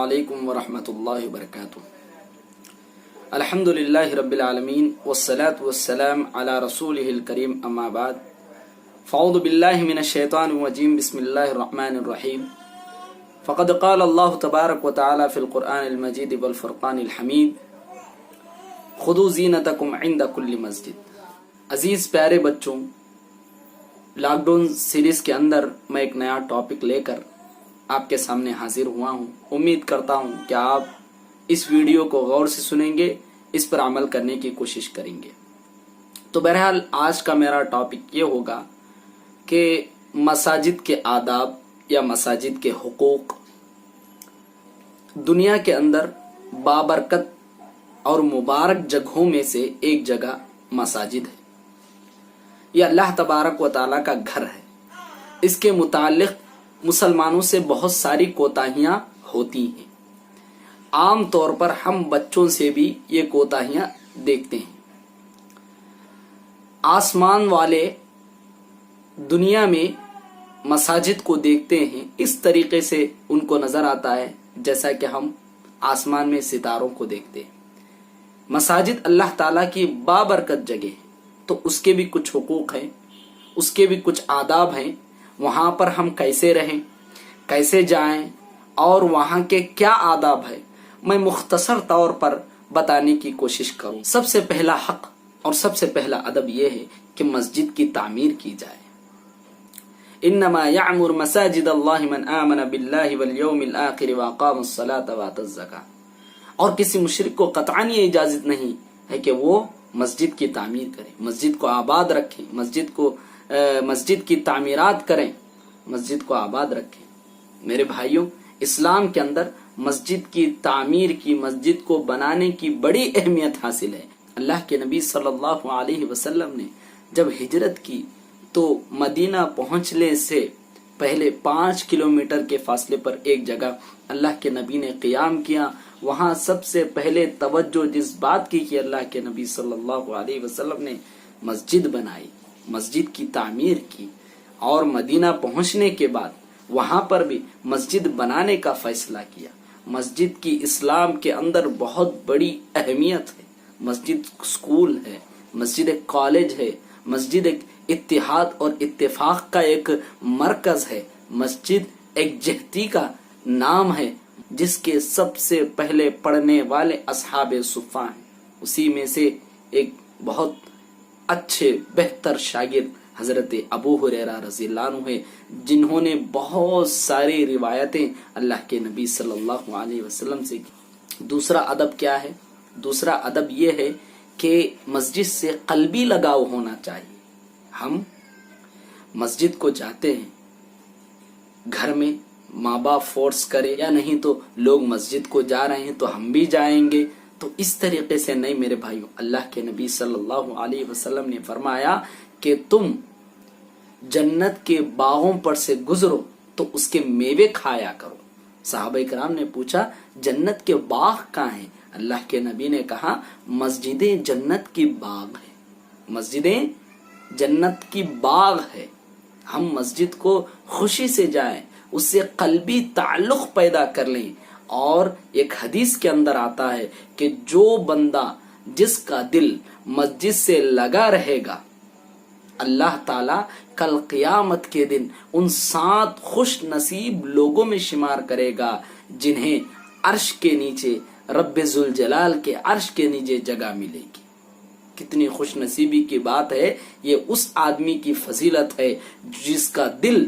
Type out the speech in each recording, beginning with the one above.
علیکم ورحمۃ اللہ وبرکاتہ۔ الحمدللہ رب العالمین والصلاة والسلام علی رسولہ الکریم، اما بعد فاعوذ باللہ من الشیطان الرجیم، بسم اللہ الرحمن الرحیم۔ فقد قال اللہ تبارک وتعالی فی القرآن المجید والفرقان الحمید، خذوا زینتکم عند کل مسجد۔ عزیز پیارے بچوں، لاک ڈاؤن سیریز کے اندر میں ایک نیا ٹاپک لے کر آپ کے سامنے حاضر ہوا ہوں۔ امید کرتا ہوں کہ آپ اس ویڈیو کو غور سے سنیں گے، اس پر عمل کرنے کی کوشش کریں گے۔ تو بہرحال آج کا میرا ٹاپک یہ ہوگا کہ مساجد کے آداب یا مساجد کے حقوق۔ دنیا کے اندر بابرکت اور مبارک جگہوں میں سے ایک جگہ مساجد ہے۔ یہ اللہ تبارک و تعالیٰ کا گھر ہے۔ اس کے متعلق مسلمانوں سے بہت ساری کوتاہیاں ہوتی ہیں۔ عام طور پر ہم بچوں سے بھی یہ کوتاہیاں دیکھتے ہیں۔ آسمان والے دنیا میں مساجد کو دیکھتے ہیں، اس طریقے سے ان کو نظر آتا ہے جیسا کہ ہم آسمان میں ستاروں کو دیکھتے ہیں۔ مساجد اللہ تعالیٰ کی بابرکت جگہ ہے، تو اس کے بھی کچھ حقوق ہیں، اس کے بھی کچھ آداب ہیں۔ وہاں پر ہم کیسے رہیں، کیسے جائیں اور وہاں کے کیا آداب ہے، میں مختصر طور پر بتانے کی کوشش کروں۔ سب سے پہلا حق اور سب سے پہلا ادب یہ ہے کہ مسجد کی تعمیر کی جائے۔ انما یعمر مساجد اللہ من آمن باللہ والیوم الآخر واقام الصلاة وآتى الزکاة۔ اور کسی مشرک کو قطعاً یہ اجازت نہیں ہے کہ وہ مسجد کی تعمیر کریں، مسجد کو آباد رکھیں، مسجد کی تعمیرات کریں، مسجد کو آباد رکھیں۔ میرے بھائیوں، اسلام کے اندر مسجد کی تعمیر کی، مسجد کو بنانے کی بڑی اہمیت حاصل ہے۔ اللہ کے نبی صلی اللہ علیہ وسلم نے جب ہجرت کی تو مدینہ پہنچنے سے پہلے 5 کلومیٹر کے فاصلے پر ایک جگہ اللہ کے نبی نے قیام کیا۔ وہاں سب سے پہلے توجہ جس بات کی کہ اللہ کے نبی صلی اللہ علیہ وسلم نے مسجد بنائی، مسجد کی تعمیر کی، اور مدینہ پہنچنے کے بعد وہاں پر بھی مسجد بنانے کا فیصلہ کیا۔ مسجد کی اسلام کے اندر بہت بڑی اہمیت ہے۔ مسجد اسکول ہے، مسجد ایک کالج ہے، مسجد ایک اتحاد اور اتفاق کا ایک مرکز ہے، مسجد ایک جہتی کا نام ہے جس کے سب سے پہلے پڑھنے والے اصحاب صفہ ہیں۔ اسی میں سے ایک بہت اچھے بہتر شاگرد حضرت ابو ہریرہ رضی اللہ عنہ ہے، جنہوں نے بہت ساری روایتیں اللہ کے نبی صلی اللہ علیہ وسلم سے کی۔ دوسرا ادب کیا ہے؟ دوسرا ادب یہ ہے کہ مسجد سے قلبی لگاؤ ہونا چاہیے۔ ہم مسجد کو جاتے ہیں، گھر میں ماں باپ فورس کرے یا نہیں تو لوگ مسجد کو جا رہے ہیں تو ہم بھی جائیں گے، تو اس طریقے سے نہیں میرے بھائیوں۔ اللہ کے نبی صلی اللہ علیہ وسلم نے فرمایا کہ تم جنت کے باغوں پر سے گزرو تو اس کے میوے کھایا کرو۔ صحابہ کرام نے پوچھا جنت کے باغ کہاں ہیں؟ اللہ کے نبی نے کہا مسجدیں جنت کی باغ ہے، مسجدیں جنت کی باغ ہے۔ ہم مسجد کو خوشی سے جائیں، اس سے قلبی تعلق پیدا کر لیں۔ اور ایک حدیث کے اندر آتا ہے کہ جو بندہ جس کا دل مسجد سے لگا رہے گا، اللہ تعالیٰ کل قیامت کے دن ان 7 خوش نصیب لوگوں میں شمار کرے گا جنہیں عرش کے نیچے، رب ذوالجلال کے عرش کے نیچے جگہ ملے گی۔ کتنی خوش نصیبی کی بات ہے! یہ اس آدمی کی فضیلت ہے جس کا دل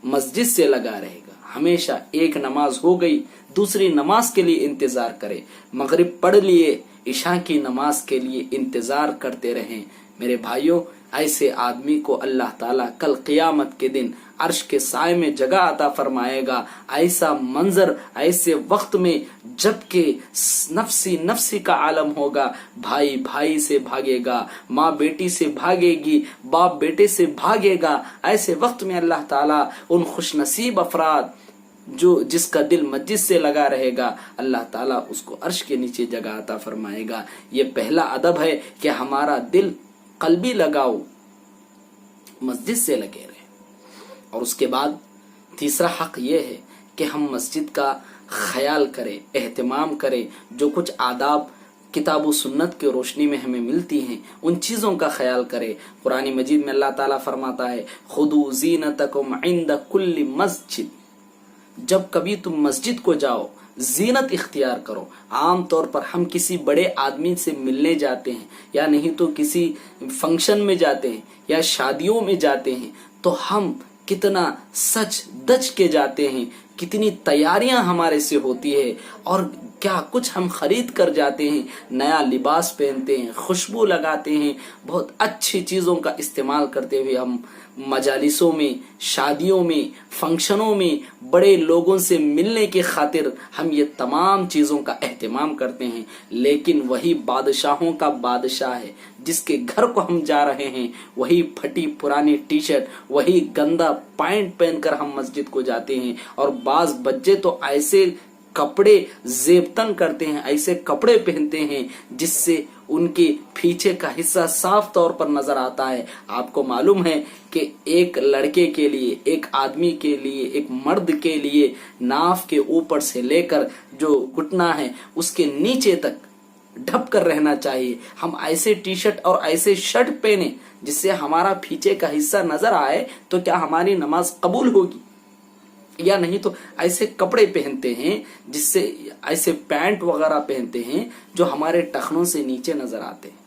مسجد سے لگا رہے گا۔ ہمیشہ ایک نماز ہو گئی، دوسری نماز کے لیے انتظار کرے، مغرب پڑھ لیے، عشاء کی نماز کے لیے انتظار کرتے رہیں۔ میرے بھائیوں، ایسے آدمی کو اللہ تعالیٰ کل قیامت کے دن عرش کے سائے میں جگہ عطا فرمائے گا۔ ایسا منظر ایسے وقت میں جب کہ نفسی نفسی کا عالم ہوگا، بھائی بھائی سے بھاگے گا، ماں بیٹی سے بھاگے گی، باپ بیٹے سے بھاگے گا۔ ایسے وقت میں اللہ تعالیٰ ان خوش نصیب افراد جس کا دل مسجد سے لگا رہے گا، اللہ تعالیٰ اس کو عرش کے نیچے جگہ عطا فرمائے گا۔ یہ پہلا ادب ہے کہ ہمارا دل قلبی لگاؤ مسجد سے لگے رہے۔ اور اس کے بعد تیسرا حق یہ ہے کہ ہم مسجد کا ख्याल करें, एहतमाम करें। जो कुछ आदाब किताब व सुन्नत की रोशनी में हमें मिलती हैं उन चीज़ों का ख्याल करें। कुरान मजीद में अल्लाह ताला फरमाता है, खुदू ज़ीनतकुम इंद कुल्ली मस्जिद। जब कभी तुम मस्जिद को जाओ जीनत इख्तियार करो। आम तौर पर हम किसी बड़े आदमी से मिलने जाते हैं या नहीं तो किसी फंक्शन में जाते हैं या शादियों में जाते हैं तो हम कितना सच धज के जाते हैं, कितनी तैयारियां हमारे से होती है और क्या कुछ हम खरीद कर जाते हैं, नया लिबास पहनते हैं, खुशबू लगाते हैं, बहुत अच्छी चीज़ों का इस्तेमाल करते हुए हम मजालिसों में, शादियों में, फंक्शनों में बड़े लोगों से मिलने की खातिर हम ये तमाम चीज़ों का एहतमाम करते हैं। लेकिन वही बादशाहों का बादशाह है जिसके घर को हम जा रहे हैं, वही फटी पुरानी टी शर्ट, वही गंदा पैंट पहनकर हम मस्जिद को जाते हैं। और बाज बच्चे तो ऐसे कपड़े जेबतन करते हैं, ऐसे कपड़े पहनते हैं जिससे उनके पीछे का हिस्सा साफ तौर पर नजर आता है। आपको मालूम है कि एक लड़के के लिए, एक आदमी के लिए, एक मर्द के लिए नाफ के ऊपर से लेकर जो घुटना है उसके नीचे तक ढक कर रहना चाहिए। हम ऐसे टी शर्ट और ऐसे शर्ट पहने जिससे हमारा पीछे का हिस्सा नजर आए तो क्या हमारी नमाज कबूल होगी? या नहीं तो ऐसे कपड़े पहनते हैं जिससे, ऐसे पैंट वगैरह पहनते हैं जो हमारे टखनों से नीचे नजर आते हैं।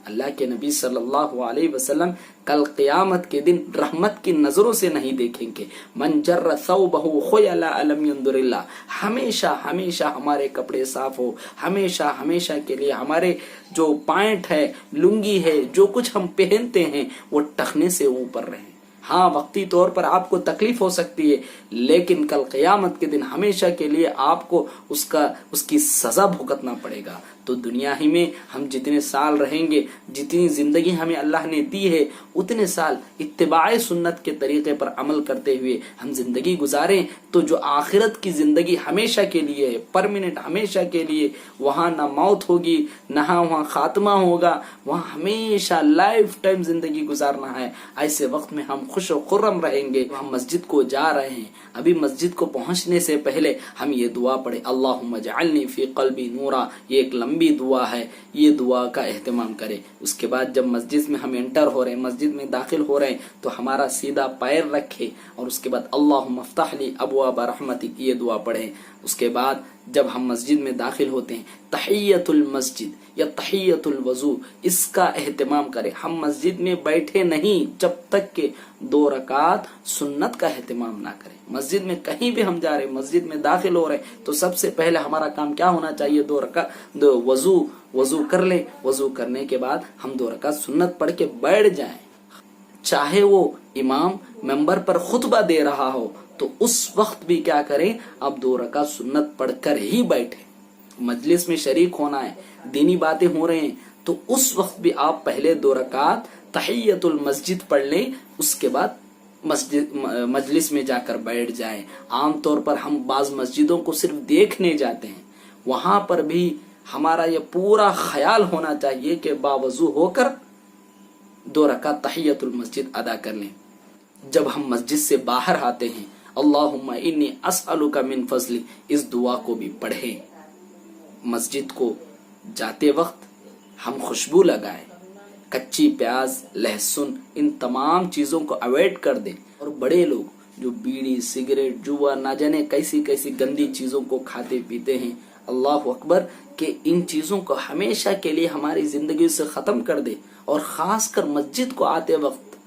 अल्लाह के नबी सल्लल्लाहु अलैहि वसल्लम कल क़यामत के दिन रहमत की नजरों से नहीं देखेंगे। मन जर्र सौबहु खुयला अलम यंदुरिल्लाह। हमेशा हमेशा हमारे कपड़े साफ हो, हमेशा हमेशा के लिए हमारे जो पैंट है, लुंगी है, जो कुछ हम पहनते हैं वो टखने से ऊपर रहे। हाँ, वक्ती तौर पर आपको तकलीफ हो सकती है लेकिन कल क़यामत के दिन हमेशा के लिए आपको उसकी सजा भुगतना पड़ेगा। तो दुनिया ही में हम जितने साल रहेंगे, जितनी जिंदगी हमें अल्लाह ने दी है उतने साल इत्तिबाए सुन्नत के तरीके पर अमल करते हुए हम जिंदगी गुजारें तो जो आखिरत की जिंदगी हमेशा के लिए है, परमानेंट हमेशा के लिए, वहाँ ना मौत होगी ना वहाँ खात्मा होगा, वहाँ हमेशा लाइफ टाइम जिंदगी गुजारना है। ऐसे वक्त में हम खुश और खुर्रम रहेंगे। हम मस्जिद को जा रहे हैं, अभी मस्जिद को पहुंचने से पहले हम ये दुआ पढ़े, अल्लाहुम्मा जअलनी फी क़ल्बी नूरा। ये एक लंबी दुआ है, ये दुआ का एहतमाम करें। उसके बाद जब मस्जिद में हम एंटर हो रहे हैं, मस्जिद में दाखिल हो रहे हैं तो हमारा सीधा पैर रखे और उसके बाद अल्लाहुम्मा फ़्तह ली अबवाब रहमतिक, ये दुआ पढ़ें। उसके बाद जब हम मस्जिद में दाखिल होते हैं तहियतुल मस्जिद या तहियतुल वजू, इसका एहतमाम करें। हम मस्जिद में बैठे नहीं जब तक के 2 रकात सुन्नत का एहतमाम ना करें। मस्जिद में कहीं भी हम जा रहे हैं, मस्जिद में दाखिल हो रहे हैं तो सबसे पहले हमारा काम क्या होना चाहिए? 2 रकात वजू कर ले। वजू करने के बाद हम 2 रकात सुन्नत पढ़ के बैठ जाएं। चाहे वो इमाम मेंबर पर खुतबा दे रहा हो तो उस वक्त भी क्या करें? अब 2 रकात सुन्नत पढ़कर ही बैठे। मजलिस में शरीक होना है, दीनी बातें हो रहे हैं तो उस वक्त भी आप पहले 2 रकात तहियतुल मस्जिद पढ़ लें, उसके बाद मजलिस में जाकर बैठ जाएं। आम तौर पर हम बाज मस्जिदों को सिर्फ देखने जाते हैं, वहां पर भी हमारा ये पूरा ख्याल होना चाहिए कि बावजू होकर 2 रकात तहियतुल मस्जिद अदा कर लें। जब हम मस्जिद से बाहर आते हैं अल्लाहुम्मा इन्नी अस्अलुका मिन फज़ली, इस दुआ को भी पढ़ें। मस्जिद को जाते वक्त हम खुशबू लगाएं, कच्ची प्याज, लहसुन, इन तमाम चीज़ों को अवॉइड कर दें। और बड़े लोग जो बीड़ी, सिगरेट, जुआ, ना जाने कैसी कैसी गंदी चीज़ों को खाते पीते हैं, अल्लाह अकबर, के इन चीज़ों को हमेशा के लिए हमारी ज़िंदगी से ख़त्म कर दे। और ख़ासकर मस्जिद को आते वक्त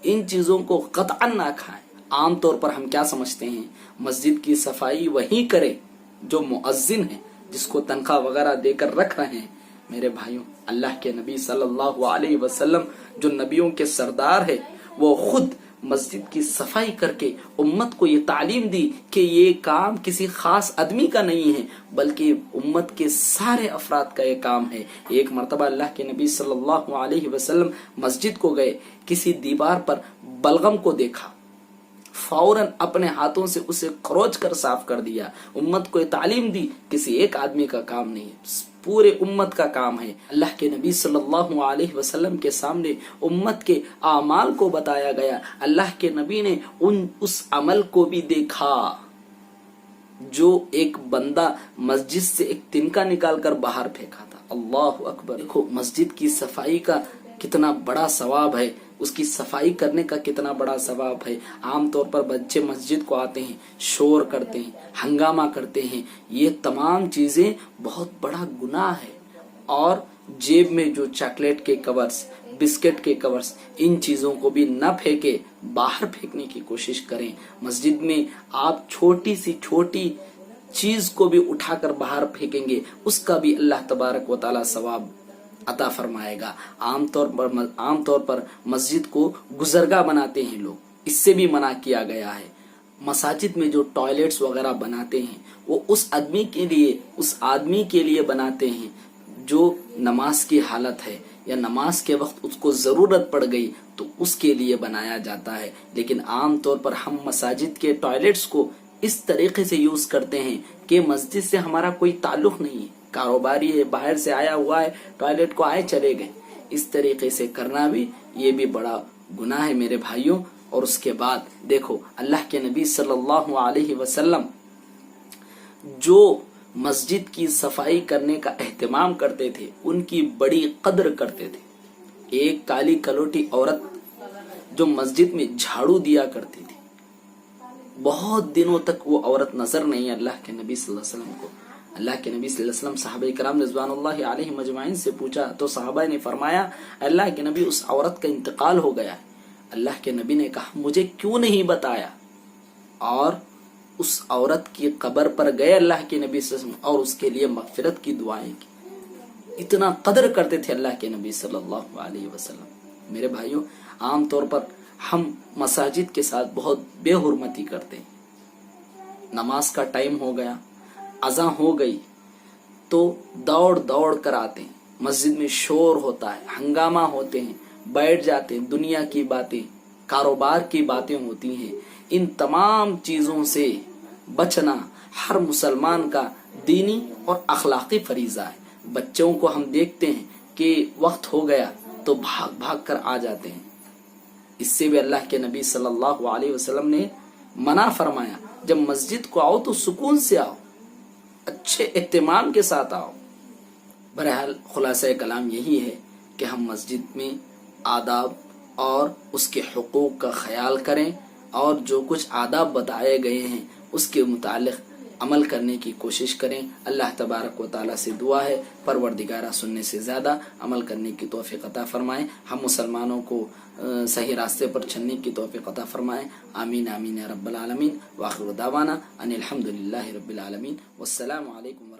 इन चीज़ों को क़तअन ना खाएं। आम तौर पर हम क्या समझते हैं? मस्जिद की सफाई वही करे जो मुअज्जिन है, जिसको तनख्वाह वगैरह देकर रख रहे हैं। मेरे भाइयों, अल्लाह के नबी सल्लल्लाहु अलैहि वसल्लम जो नबियों के सरदार है, वो खुद मस्जिद की सफाई करके उम्मत को ये तालीम दी कि ये काम किसी खास आदमी का नहीं है बल्कि उम्मत के सारे अफराद का ये काम है। एक मर्तबा अल्लाह के नबी सल्लल्लाहु अलैहि वसल्लम मस्जिद को गए, किसी दीवार पर बलगम को देखा, फौरन अपने हाथों से उसे खरोच कर साफ कर दिया। उम्मत को तालीम दी किसी एक आदमी का काम नहीं है, पूरे उम्मत का काम है। अल्लाह के नबी सल्लल्लाहु अलैहि वसल्लम के सामने उम्मत के आमाल को बताया गया। अल्लाह के नबी ने उस अमल को भी देखा जो एक बंदा मस्जिद से एक तिनका निकाल कर बाहर फेंका था। अल्लाह अकबर। देखो मस्जिद की सफाई का कितना बड़ा सवाब है, उसकी सफाई करने का कितना बड़ा सवाब है। आमतौर पर बच्चे मस्जिद को आते हैं, शोर करते हैं, हंगामा करते हैं, ये तमाम चीजें बहुत बड़ा गुनाह है। और जेब में जो चॉकलेट के कवर्स, बिस्किट के कवर्स, इन चीजों को भी न फेंके, बाहर फेंकने की कोशिश करें। मस्जिद में आप छोटी सी छोटी चीज को भी उठाकर बाहर फेंकेंगे, उसका भी अल्लाह तबारक व तआला सवाब अता फरमाएगा। आमतौर पर मस्जिद को गुजरगा बनाते हैं लोग, इससे भी मना किया गया है। मसाजिद में जो टॉयलेट्स वगैरह बनाते हैं वो उस आदमी के लिए बनाते हैं जो नमाज की हालत है या नमाज के वक्त उसको जरूरत पड़ गई तो उसके लिए बनाया जाता है। लेकिन आम तौर पर हम मसाजिद के टॉयलेट्स को इस तरीके से यूज करते हैं कि मस्जिद से हमारा कोई ताल्लुक नहीं है, कारोबारी है, बाहर से आया हुआ है, टॉयलेट को आए चले गए। इस तरीके से करना भी ये भी बड़ा गुनाह है मेरे भाइयों। और उसके बाद देखो अल्लाह के नबी सल्लल्लाहु अलैहि वसल्लम जो मस्जिद की सफाई करने का एहतमाम करते थे, उनकी बड़ी कद्र करते थे। एक काली कलोटी औरत जो मस्जिद में झाड़ू दिया करती थी, बहुत दिनों तक वो औरत नजर नहीं अल्लाह के नबी सल्लल्लाहु अलैहि वसल्लम को। अल्लाह के नबी सल्लल्लाहु अलैहि वसल्लम सहाबा किराम रिज़वानुल्लाहि अलैहिम अजमाइन से पूछा तो सहाबा ने फरमाया अल्लाह के नबी उस औरत का इंतकाल हो गया है। अल्लाह के नबी ने कहा मुझे क्यों नहीं बताया, और उस औरत की कब्र पर गए अल्लाह के नबी सल्लल्लाहु अलैहि वसल्लम और उसके लिए मगफिरत की दुआएं की। इतना कदर करते थे अल्लाह के नबी सल्लल्लाहु अलैहि वसल्लम। मेरे भाइयों, आम तौर पर हम मसाजिद के साथ बहुत बेहुरमती करते हैं। नमाज का टाइम हो गया, अज़ां हो गई तो दौड़ दौड़ कर आते हैं, मस्जिद में शोर होता है, हंगामा होते हैं, बैठ जाते हैं, दुनिया की बातें, कारोबार की बातें होती हैं। इन तमाम चीजों से बचना हर मुसलमान का दीनी और अखलाकी फरीजा है। बच्चों को हम देखते हैं कि वक्त हो गया तो भाग भाग कर आ जाते हैं। इससे भी अल्लाह के नबी सल्लल्लाहु अलैहि वसल्लम ने मना फरमाया, जब मस्जिद को आओ तो सुकून से आओ, अच्छे एहतमाम के साथ आओ। बहरहाल खुलासा कलाम यही है कि हम मस्जिद में आदाब और उसके हुकूक का ख्याल करें और जो कुछ आदाब बताए गए हैं उसके मुतालिक अमल करने की कोशिश करें। अल्लाह तबारक व तआला से दुआ है परवरदिगारा सुनने से ज़्यादा अमल करने की तौफीक अता फरमाएं। हम मुसलमानों को सही रास्ते पर चलने की तौफीक अता फरमाएं। आमीन आमीन या रब्बल आलमीन। व आखिर दावाना अनिल हम्दुलिल्लाहि रब्बिल आलमीन। वस्सलामु अलैकुम।